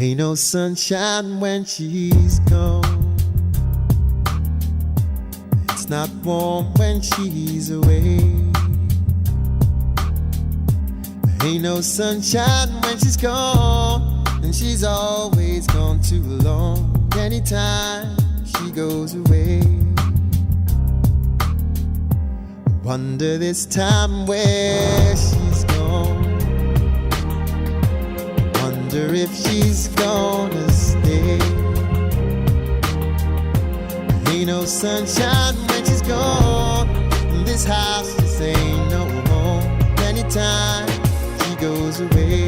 Ain't no sunshine when she's gone. It's not warm when she's away. Ain't no sunshine when she's gone, and she's always gone too long. Anytime she goes away, wonder this time where she's gone. Wonder if she's gonna stay. Ain't no sunshine when she's gone. This house just ain't no home. Anytime she goes away.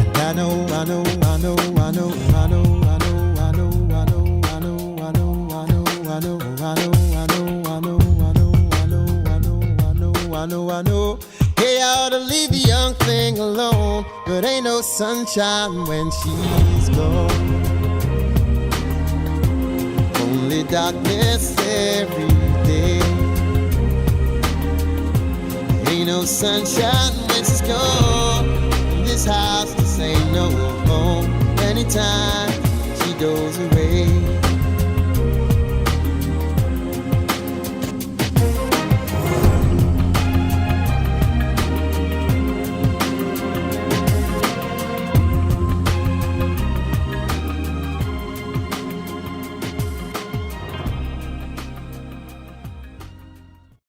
And I know, I know, I know, I know, I know, I know, I know, I know, I know, I know, I know, I know, I know, I know, I know, I know, I know, I know, I know. Hey, I ought to leave the young thing alone, but ain't no sunshine when she's gone. Only darkness every day. Ain't no sunshine when she's gone. This house just ain't no home. Anytime she goes away.